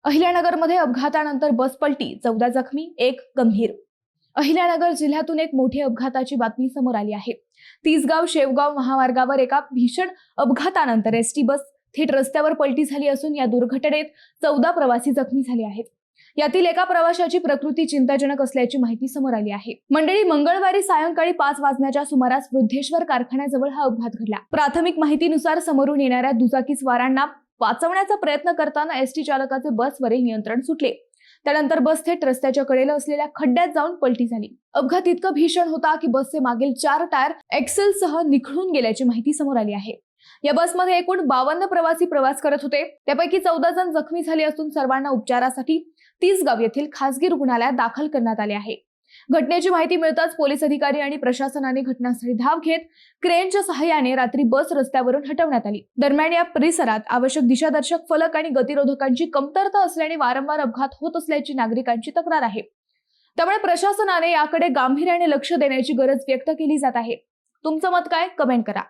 अहिल्यानगरमध्ये अपघातानंतर बस पलटी, 14 जखमी, 1 गंभीर. अहिल्यानगर जिल्ह्यातून एक मोठी अपघाताची बातमी समोर आली आहे. तिसगाव शेवगाव महामार्गावर एका भीषण अपघातानंतर एसटी बस थेट रस्त्यावर पलटी झाली असून या दुर्घटनेत 14 प्रवासी जखमी झाले आहेत. यातील एका प्रवाशाची प्रकृती चिंताजनक असल्याची माहिती समोर आली आहे. मंडळी, मंगळवारी सायंकाळी 5 वाजण्याच्या सुमारास वृद्धेश्वर कारखान्याजवळ हा अपघात घडला. प्राथमिक माहितीनुसार समोरून येणाऱ्या दुचाकी स्वारांना वाचवण्याचा प्रयत्न करताना एसटी चालकाचे बसवरील नियंत्रण सुटले. त्यानंतर बस थेट रस्त्याच्या कडेला असलेल्या खड्ड्यात जाऊन पलटी झाली. अपघात इतका भीषण होता की बसचे मागील 4 टायर एक्सेलसह निखळून गेल्याची माहिती समोर आली आहे. या बसमध्ये एकूण 52 प्रवासी प्रवास करत होते. त्यापैकी 14 जण जखमी झाले असून सर्वांना उपचारासाठी तिसगाव येथील खासगी रुग्णालयात दाखल करण्यात आले आहे. घटनेची माहिती मिळताच पोलीस अधिकारी आणि प्रशासनाने घटनास्थळी धाव घेत क्रेनच्या सहाय्याने रात्री बस रस्त्यावरून हटवण्यात आली. दरम्यान या परिसरात आवश्यक दिशादर्शक फलक आणि गतिरोधकांची कमतरता असल्याने वारंवार अपघात होत असल्याची नागरिकांची तक्रार आहे. त्यामुळे प्रशासनाने याकडे गांभीर्याने लक्ष देण्याची गरज व्यक्त केली जात आहे. तुमचं मत काय? कमेंट करा.